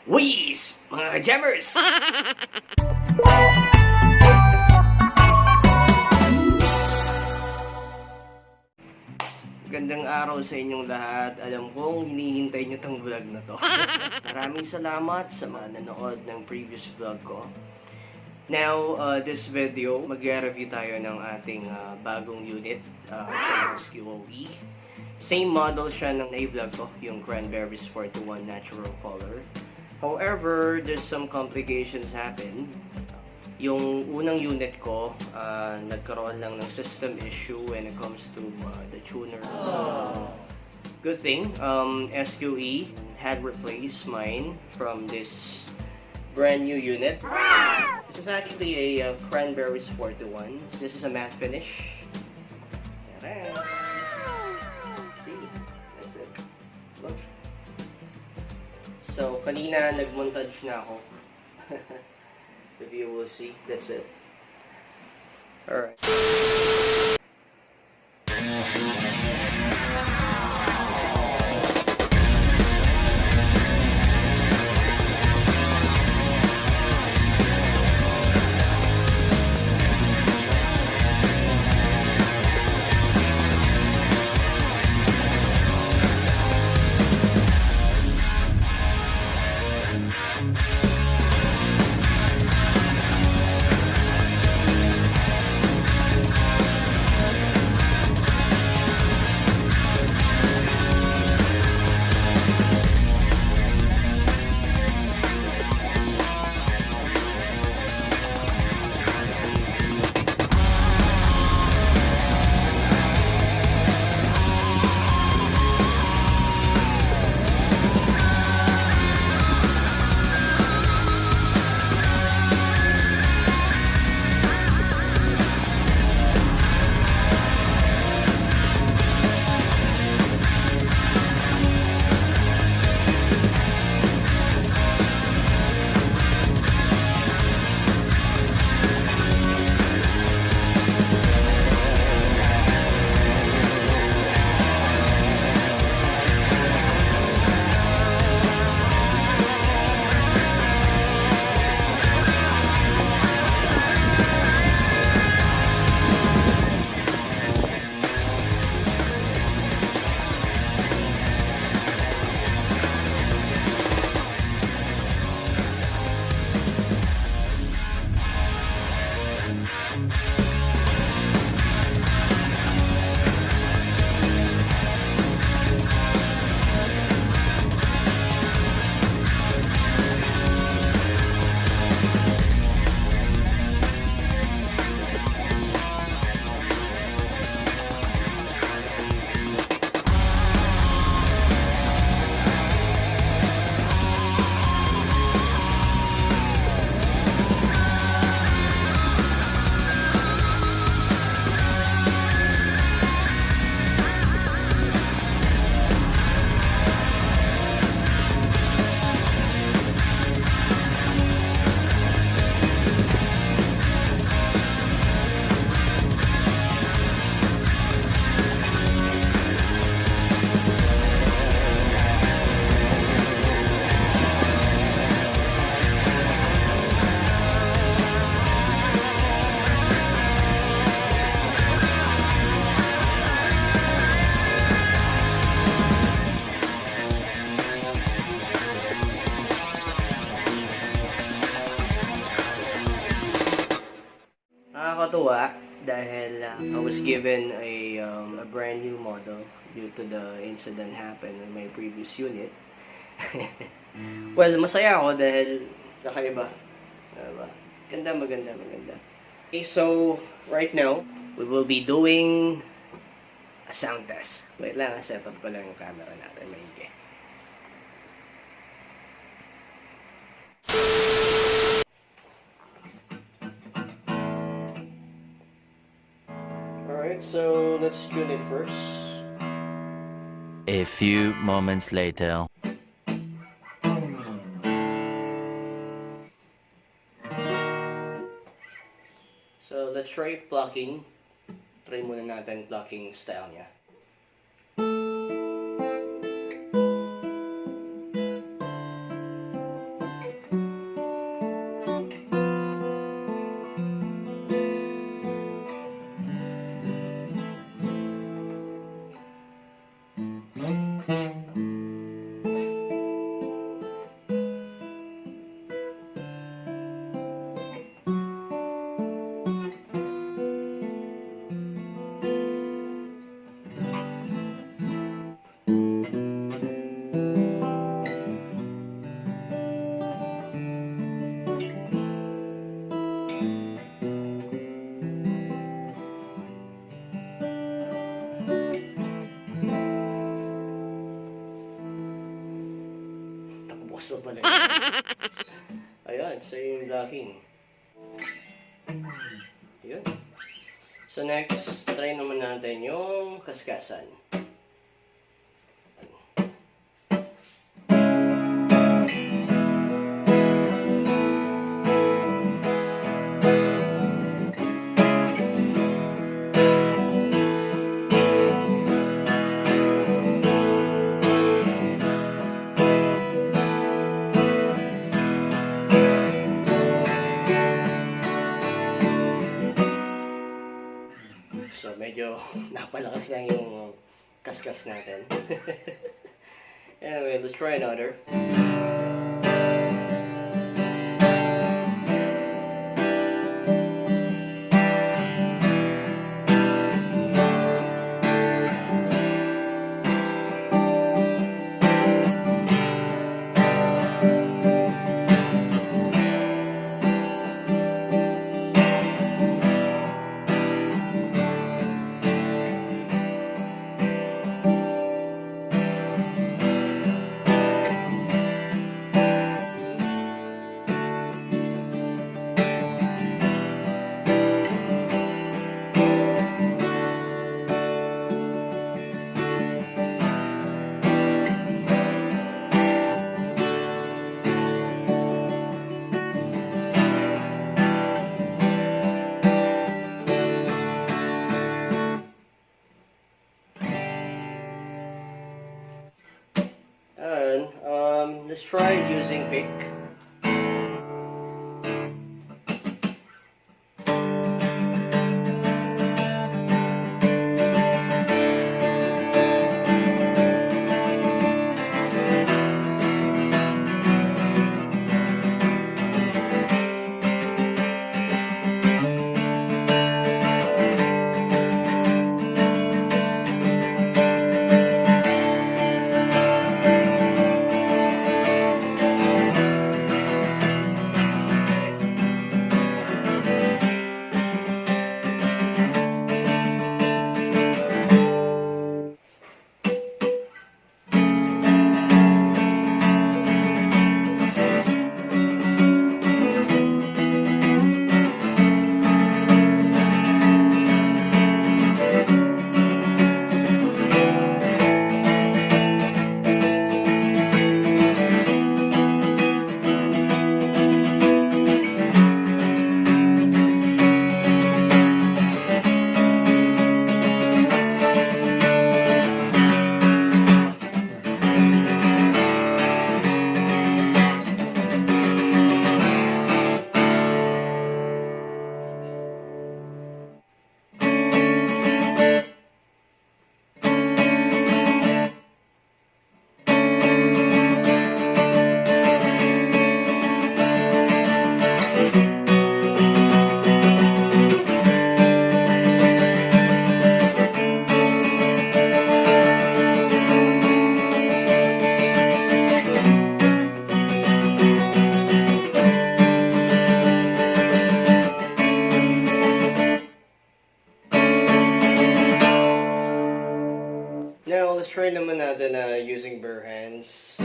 Whiz! Mga jammers! Gandang araw sa inyong lahat. Alam kong hinihintay nyo tong vlog na to. Maraming salamat sa mga nanood ng previous vlog ko. Now, this video, mag-review tayo ng ating bagong unit sa SQOE. Same model siya ng na-vlog ko, yung Cranberries 41 Natural Color. However, there's some complications happen. Yung unang unit ko, nagkaroon lang ng system issue when it comes to the tuner. Good thing, SQOE had replaced mine from this brand new unit. This is actually a Cranberries 41. This is a matte finish. See? That's it. Look. So, kanina nag-montage na ako. If you will see, that's it. Alright. Nakakatuwa dahil I was given a brand new model due to the incident happened in my previous unit. Well, masaya ako dahil kakaiba. Diba? Ganda, maganda. Okay, so right now, we will be doing a sound test. Wait lang, set up ko lang yung camera natin. Maigi. Alright, so let's tune it first. A few moments later. So let's try plucking. Try muna natin plucking style niya. box na pala. Ayan, so yung plucking. Yun. So next, try naman natin yung kaskasan. So medyo napalakas lang yung kaskas natin. Anyway, let's try another. And let's try using pick. Now, let's try naman natin using bare hands.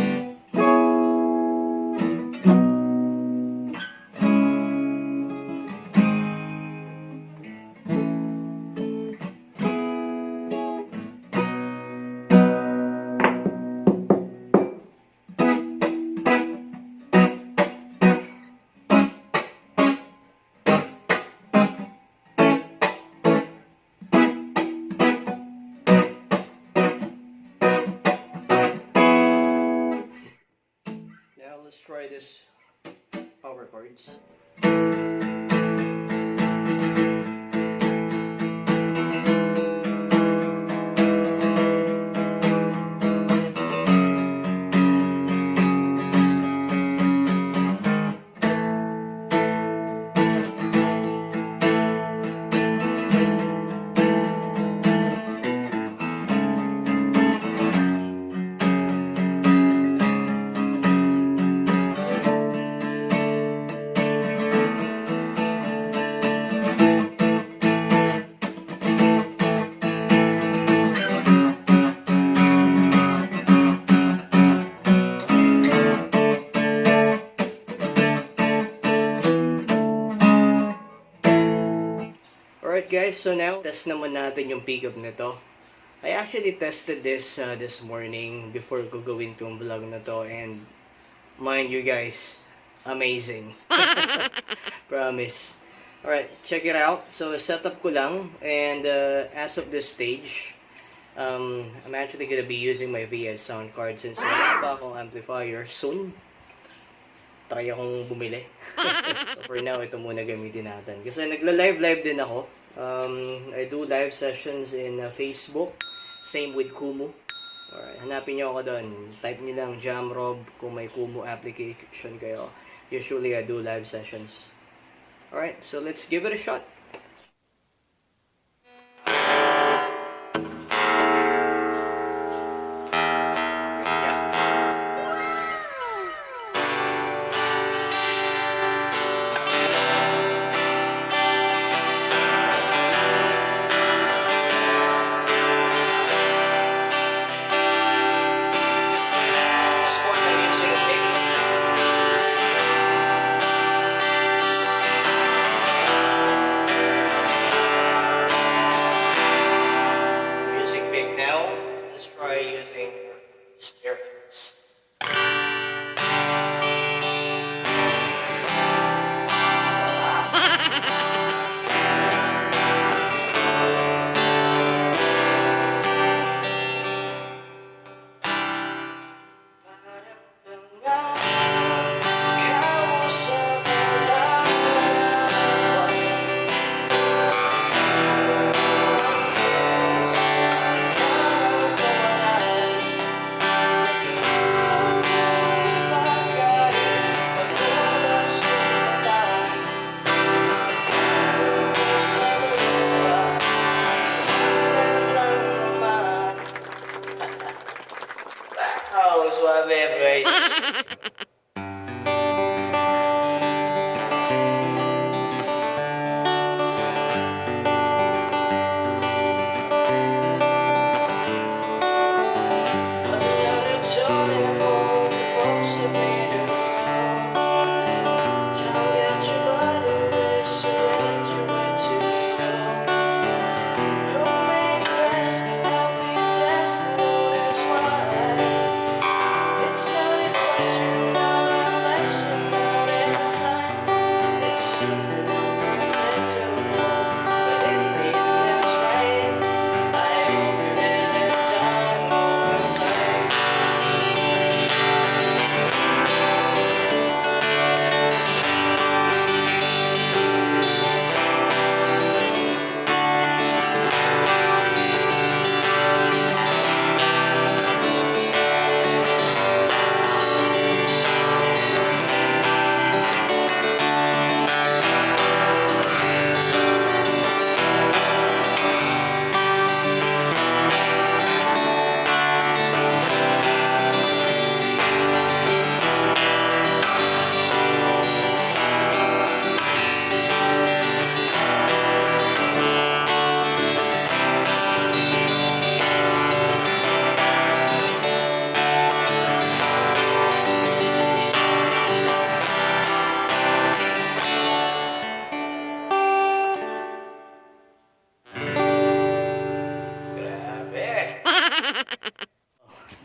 Let's try this power chords. Alright guys, so now, test naman natin yung pickup nito. I actually tested this this morning before ko gawin tong vlog na to, and mind you guys, amazing. Promise. Alright, check it out. So, setup ko lang, and as of this stage, I'm actually gonna be using my VS sound card since wala pa akong amplifier. Soon, try akong bumili. So for now, ito muna gamitin natin. Kasi nagla-live din ako. I do live sessions in Facebook. Same with Kumu. Alright, hanapin nyo ako doon. Type nyo lang Jamrob kung may Kumu application kayo. Usually, I do live sessions. Alright, so let's give it a shot. Suave, guys.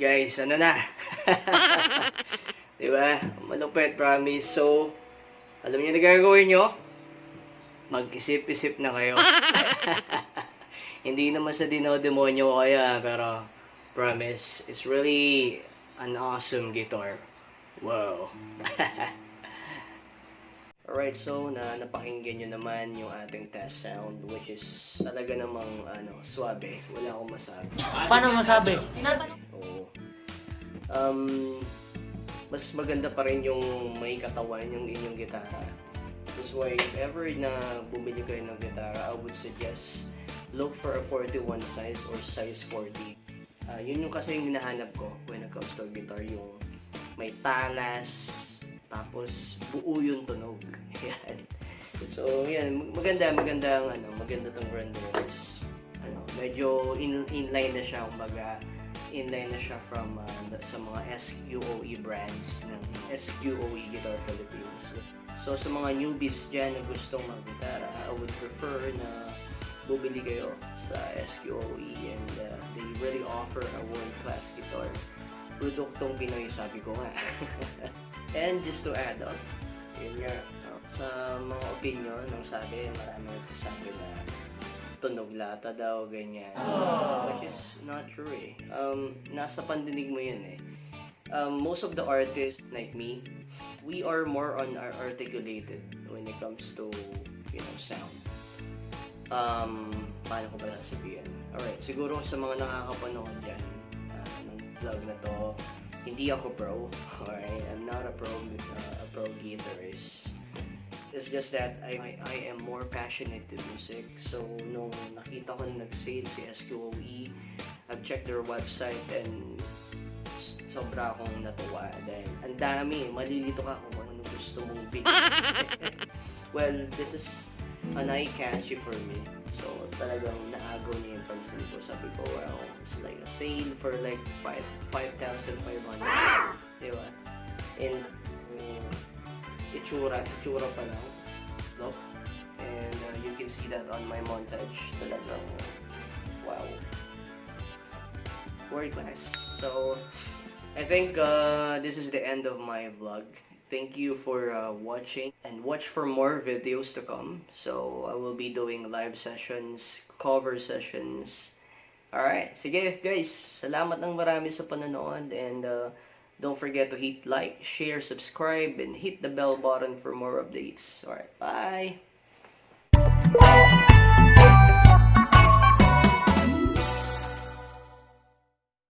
Guys, ano na? Diba? Malupit, promise. So, alam niyo na gagawin nyo? Mag-isip-isip na kayo. Hindi naman sa dinodemonyo ko kaya, pero promise, it's really an awesome guitar. Wow. Alright, so napakinggan nyo naman yung ating test sound, which is talaga namang swabe. Wala akong masabi. Paano masabi? Oo. Mas maganda pa rin yung may katawan yung inyong gitara. That's why if ever na bumili kayo ng gitara, I would suggest look for a 41 size or size 40. Yun yung kasi yung hinahanap ko when it comes to guitar, yung may talas, tapos buo yung tunog. Yan. So, yan, maganda tong Cranberries. Medyo inline na siya, kumbaga, inline na siya from sa mga SQOE brands ng SQOE Guitar Philippines. So, sa mga newbies dyan na gustong mag-gitara, I would prefer na bumili kayo sa SQOE and they really offer a world-class guitar. Produktong Pinoy, sabi ko nga. And just to add on, yun nga, sa mga opinion ng sabi, marami nagsasabi na tunog lata daw, ganyan. Which is not true eh. Nasa pandinig mo yun eh. Most of the artists like me, we are more on articulated when it comes to, sound. Paano ko ba sasabihin? Alright, siguro sa mga nakakapanood dyan ng vlog na to, hindi ako pro. Alright, I'm not a pro guitarist. It's just that I am more passionate to music. So, nung nakita ko na nag-sale si SQOE, I've checked their website and sobra akong natuwa dahil ang dami, malilito ka kung ano gusto mong bigyan. Well, this is an eye-catchy for me. So, talagang naagaw niya yung pansin ko. Sabi ko, wow, it's like a sale for like 5,500. Diba? And, itsura pa lang. Look. And you can see that on my montage. Talagang, wow. World class. So, I think this is the end of my vlog. Thank you for watching and watch for more videos to come. So I will be doing live sessions, cover sessions. Alright, sige guys, salamat ng marami sa panonood and don't forget to hit like, share, subscribe, and hit the bell button for more updates. Alright, bye!